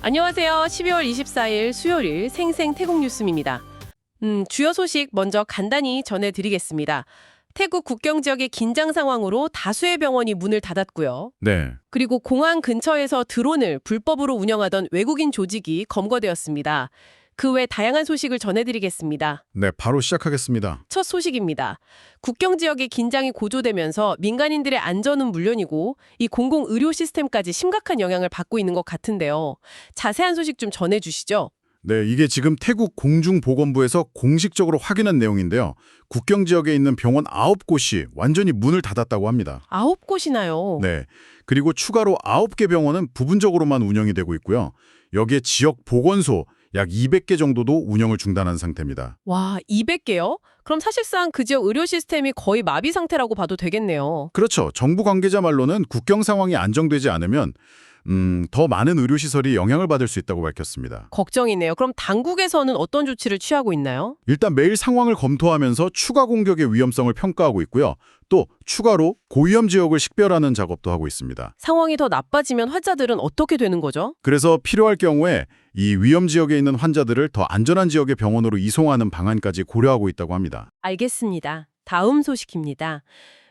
안녕하세요. 12월 24일 수요일 생생 태국 뉴스입니다. 주요 소식 먼저 간단히 전해드리겠습니다. 태국 국경 지역의 긴장 상황으로 다수의 병원이 문을 닫았고요. 네, 그리고 공항 근처에서 드론을 불법으로 운영하던 외국인 조직이 검거되었습니다. 그 외 다양한 소식을 전해드리겠습니다. 네, 바로 시작하겠습니다. 첫 소식입니다. 국경 지역의 긴장이 고조되면서 민간인들의 안전은 물론이고 이 공공 의료 시스템까지 심각한 영향을 받고 있는 것 같은데요. 자세한 소식 좀 전해주시죠. 네, 이게 지금 태국 공중보건부에서 공식적으로 확인한 내용인데요. 국경 지역에 있는 병원 9곳이 완전히 문을 닫았다고 합니다. 9곳이나요? 네, 그리고 추가로 9개 병원은 부분적으로만 운영이 되고 있고요. 여기에 지역 보건소 약 200개 정도도 운영을 중단한 상태입니다. 와, 200개요? 그럼 사실상 그 지역 의료 시스템이 거의 마비 상태라고 봐도 되겠네요. 그렇죠. 정부 관계자 말로는 국경 상황이 안정되지 않으면 더 많은 의료시설이 영향을 받을 수 있다고 밝혔습니다. 걱정이네요. 그럼 당국에서는 어떤 조치를 취하고 있나요? 일단 매일 상황을 검토하면서 추가 공격의 위험성을 평가하고 있고요. 또 추가로 고위험 지역을 식별하는 작업도 하고 있습니다. 상황이 더 나빠지면 환자들은 어떻게 되는 거죠? 그래서 필요할 경우에 이 위험 지역에 있는 환자들을 더 안전한 지역의 병원으로 이송하는 방안까지 고려하고 있다고 합니다. 알겠습니다. 다음 소식입니다.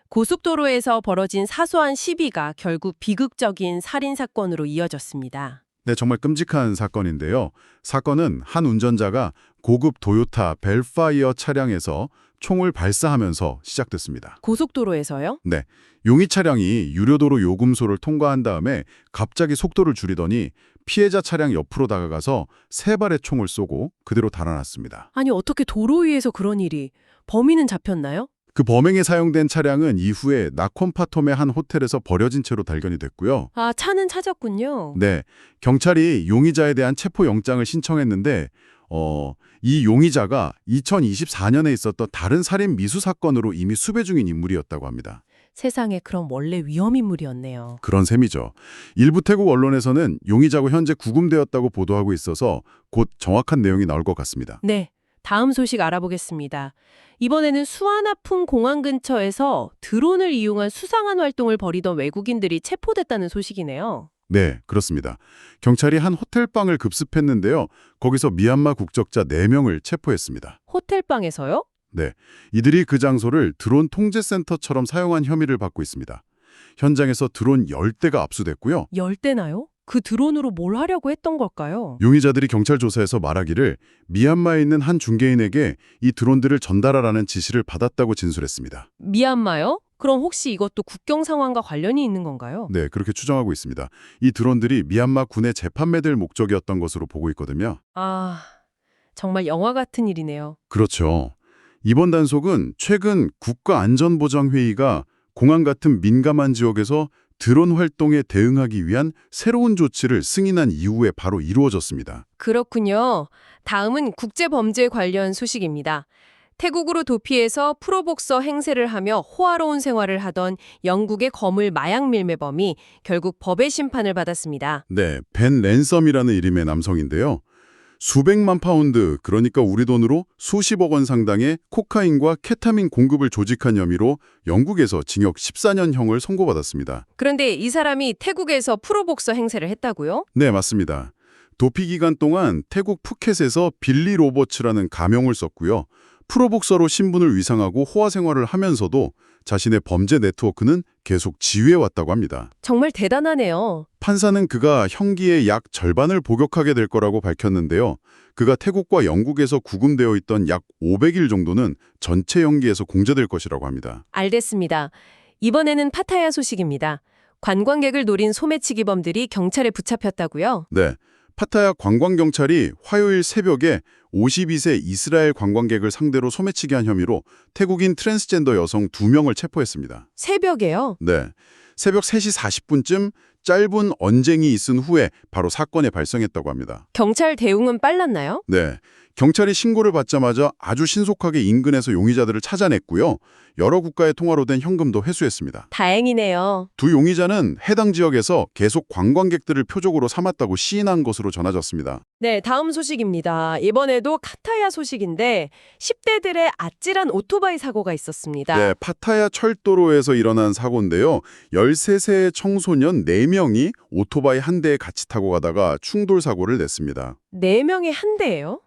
고속도로에서 벌어진 사소한 시비가 결국 비극적인 살인 사건으로 이어졌습니다. 네, 정말 끔찍한 사건인데요. 사건은 한 운전자가 고급 도요타 벨파이어 차량에서 총을 발사하면서 시작됐습니다. 고속도로에서요? 네, 용의 차량이 유료도로 요금소를 통과한 다음에 갑자기 속도를 줄이더니 피해자 차량 옆으로 다가가서 3발의 총을 쏘고 그대로 달아났습니다. 아니 어떻게 도로 위에서 그런 일이... 범인은 잡혔나요? 그 범행에 사용된 차량은 이후에 나콘파톰의 한 호텔에서 버려진 채로 발견이 됐고요. 아, 차는 찾았군요. 네, 경찰이 용의자에 대한 체포영장을 신청했는데 이 용의자가 2024년에 있었던 다른 살인 미수 사건으로 이미 수배 중인 인물이었다고 합니다. 세상에, 그럼 원래 위험인물이었네요. 그런 셈이죠. 일부 태국 언론에서는 용의자고 현재 구금되었다고 보도하고 있어서 곧 정확한 내용이 나올 것 같습니다. 네, 다음 소식 알아보겠습니다. 이번에는 수아나풍 공항 근처에서 드론을 이용한 수상한 활동을 벌이던 외국인들이 체포됐다는 소식이네요. 네, 그렇습니다. 경찰이 한 호텔방을 급습했는데요. 거기서 미얀마 국적자 4명을 체포했습니다. 호텔방에서요? 네, 이들이 그 장소를 드론 통제센터처럼 사용한 혐의를 받고 있습니다. 현장에서 드론 10대가 압수됐고요. 10대나요? 그 드론으로 뭘 하려고 했던 걸까요? 용의자들이 경찰 조사에서 말하기를 미얀마에 있는 한 중개인에게 이 드론들을 전달하라는 지시를 받았다고 진술했습니다. 미얀마요? 그럼 혹시 이것도 국경 상황과 관련이 있는 건가요? 네, 그렇게 추정하고 있습니다. 이 드론들이 미얀마 군에 재판매될 목적이었던 것으로 보고 있거든요. 아, 정말 영화 같은 일이네요. 그렇죠. 이번 단속은 최근 국가안전보장회의가 공항 같은 민감한 지역에서 드론 활동에 대응하기 위한 새로운 조치를 승인한 이후에 바로 이루어졌습니다. 그렇군요. 다음은 국제범죄 관련 소식입니다. 태국으로 도피해서 프로복서 행세를 하며 호화로운 생활을 하던 영국의 거물 마약 밀매범이 결국 법의 심판을 받았습니다. 네, 벤 랜섬이라는 이름의 남성인데요. 수백만 파운드, 그러니까 우리 돈으로 수십억 원 상당의 코카인과 케타민 공급을 조직한 혐의로 영국에서 징역 14년형을 선고받았습니다. 그런데 이 사람이 태국에서 프로복서 행세를 했다고요? 네, 맞습니다. 도피 기간 동안 태국 푸켓에서 빌리 로버츠라는 가명을 썼고요. 프로복서로 신분을 위상하고 호화 생활을 하면서도 자신의 범죄 네트워크는 계속 지휘해왔다고 합니다. 정말 대단하네요. 판사는 그가 형기의 약 절반을 복역하게 될 거라고 밝혔는데요. 그가 태국과 영국에서 구금되어 있던 약 500일 정도는 전체 형기에서 공제될 것이라고 합니다. 알겠습니다. 이번에는 파타야 소식입니다. 관광객을 노린 소매치기범들이 경찰에 붙잡혔다고요? 네, 파타야 관광경찰이 화요일 새벽에 52세 이스라엘 관광객을 상대로 소매치기 한 혐의로 태국인 트랜스젠더 여성 2명을 체포했습니다. 새벽에요? 네, 새벽 3시 40분쯤 짧은 언쟁이 있은 후에 바로 사건이 발생했다고 합니다. 경찰 대응은 빨랐나요? 네, 경찰이 신고를 받자마자 아주 신속하게 인근에서 용의자들을 찾아냈고요. 여러 국가의 통화로 된 현금도 회수했습니다. 다행이네요. 두 용의자는 해당 지역에서 계속 관광객들을 표적으로 삼았다고 시인한 것으로 전해졌습니다. 네, 다음 소식입니다. 이번에도 카타야 소식인데 10대들의 아찔한 오토바이 사고가 있었습니다. 네, 파타야 철도로에서 일어난 사고인데요. 13세의 청소년 4명이 오토바이 한 대에 같이 타고 가다가 충돌 사고를 냈습니다. 4명의 한 대예요?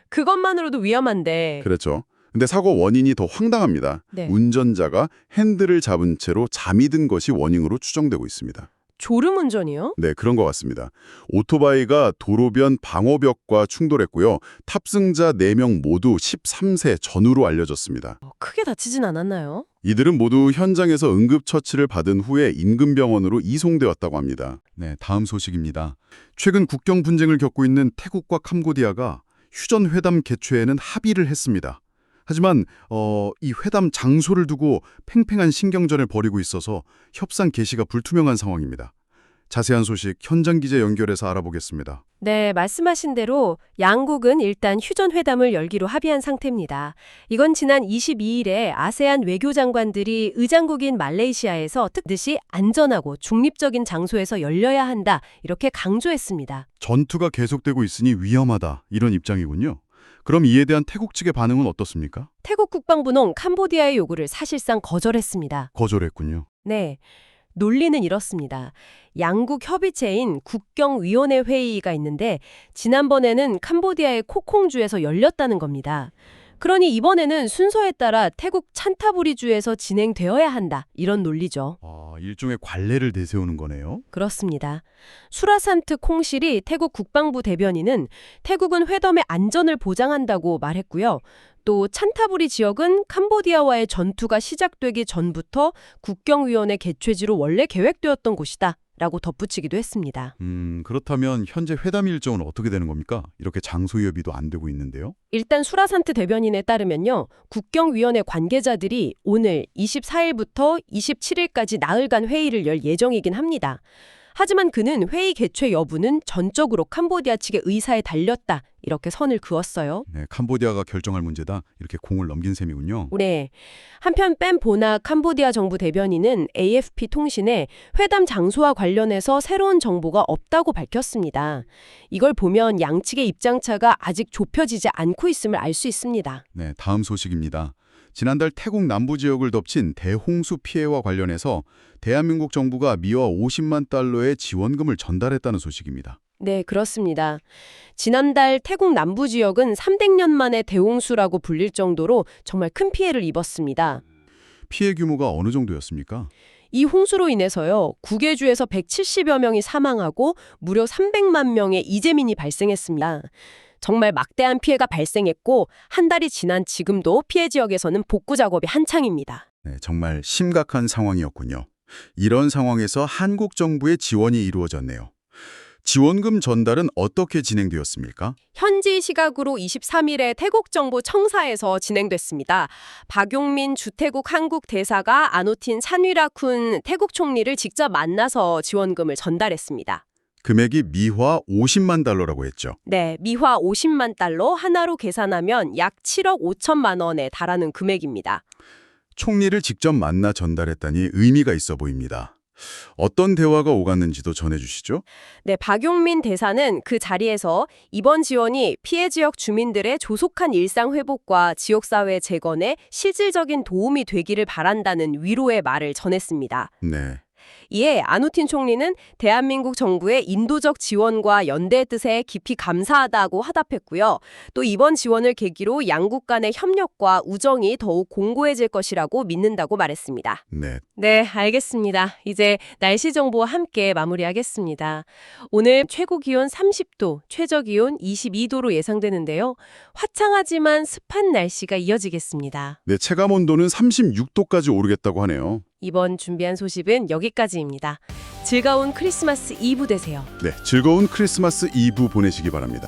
그것만으로도 위험한데. 그렇죠. 근데 사고 원인이 더 황당합니다. 네. 운전자가 핸들을 잡은 채로 잠이 든 것이 원인으로 추정되고 있습니다. 졸음운전이요? 네, 그런 것 같습니다. 오토바이가 도로변 방어벽과 충돌했고요. 탑승자 4명 모두 13세 전후로 알려졌습니다. 크게 다치진 않았나요? 이들은 모두 현장에서 응급처치를 받은 후에 인근병원으로 이송되었다고 합니다. 네, 다음 소식입니다. 최근 국경 분쟁을 겪고 있는 태국과 캄보디아가 휴전회담 개최에는 합의를 했습니다. 하지만 이 회담 장소를 두고 팽팽한 신경전을 벌이고 있어서 협상 개시가 불투명한 상황입니다. 자세한 소식 현장 기자 연결해서 알아보겠습니다. 네, 말씀하신 대로 양국은 일단 휴전회담을 열기로 합의한 상태입니다. 이건 지난 22일에 아세안 외교장관들이 의장국인 말레이시아에서 뜻이 안전하고 중립적인 장소에서 열려야 한다 이렇게 강조했습니다. 전투가 계속되고 있으니 위험하다 이런 입장이군요. 그럼 이에 대한 태국 측의 반응은 어떻습니까? 태국 국방부는 캄보디아의 요구를 사실상 거절했습니다. 거절했군요. 네. 논리는 이렇습니다. 양국 협의체인 국경위원회 회의가 있는데 지난번에는 캄보디아의 코콩주에서 열렸다는 겁니다. 그러니 이번에는 순서에 따라 태국 찬타부리주에서 진행되어야 한다. 이런 논리죠. 일종의 관례를 내세우는 거네요. 그렇습니다. 수라산트 콩실이 태국 국방부 대변인은 태국은 회담의 안전을 보장한다고 말했고요. 또 찬타부리 지역은 캄보디아와의 전투가 시작되기 전부터 국경위원회 개최지로 원래 계획되었던 곳이다 라고 덧붙이기도 했습니다. 그렇다면 현재 회담 일정은 어떻게 되는 겁니까? 이렇게 장소 협의도 안 되고 있는데요. 일단 수라산트 대변인에 따르면요. 국경위원회 관계자들이 오늘 24일부터 27일까지 나흘간 회의를 열 예정이긴 합니다. 하지만 그는 회의 개최 여부는 전적으로 캄보디아 측의 의사에 달렸다. 이렇게 선을 그었어요. 네, 캄보디아가 결정할 문제다. 이렇게 공을 넘긴 셈이군요. 네. 한편 뺨보나 캄보디아 정부 대변인은 AFP 통신에 회담 장소와 관련해서 새로운 정보가 없다고 밝혔습니다. 이걸 보면 양측의 입장차가 아직 좁혀지지 않고 있음을 알 수 있습니다. 네, 다음 소식입니다. 지난달 태국 남부 지역을 덮친 대홍수 피해와 관련해서 대한민국 정부가 미화 50만 달러의 지원금을 전달했다는 소식입니다. 네, 그렇습니다. 지난달 태국 남부 지역은 300년 만에 대홍수라고 불릴 정도로 정말 큰 피해를 입었습니다. 피해 규모가 어느 정도였습니까? 이 홍수로 인해서요. 9개 주에서 170여 명이 사망하고 무려 300만 명의 이재민이 발생했습니다. 정말 막대한 피해가 발생했고 한 달이 지난 지금도 피해 지역에서는 복구 작업이 한창입니다. 네, 정말 심각한 상황이었군요. 이런 상황에서 한국 정부의 지원이 이루어졌네요. 지원금 전달은 어떻게 진행되었습니까? 현지 시각으로 23일에 태국 정부 청사에서 진행됐습니다. 박용민 주태국 한국 대사가 아누틴 찬위라쿤 태국 총리를 직접 만나서 지원금을 전달했습니다. 금액이 미화 50만 달러라고 했죠. 네, 미화 50만 달러 하나로 계산하면 약 7억 5천만 원에 달하는 금액입니다. 총리를 직접 만나 전달했다니 의미가 있어 보입니다. 어떤 대화가 오갔는지도 전해주시죠. 네, 박용민 대사는 그 자리에서 이번 지원이 피해 지역 주민들의 조속한 일상 회복과 지역사회 재건에 실질적인 도움이 되기를 바란다는 위로의 말을 전했습니다. 네. 이에 아누틴 총리는 대한민국 정부의 인도적 지원과 연대의 뜻에 깊이 감사하다고 화답했고요. 또 이번 지원을 계기로 양국 간의 협력과 우정이 더욱 공고해질 것이라고 믿는다고 말했습니다. 네. 네, 알겠습니다. 이제 날씨 정보와 함께 마무리하겠습니다. 오늘 최고 기온 30도, 최저 기온 22도로 예상되는데요. 화창하지만 습한 날씨가 이어지겠습니다. 네, 체감 온도는 36도까지 오르겠다고 하네요. 이번 준비한 소식은 여기까지입니다. 즐거운 크리스마스 이브 되세요. 네, 즐거운 크리스마스 이브 보내시기 바랍니다.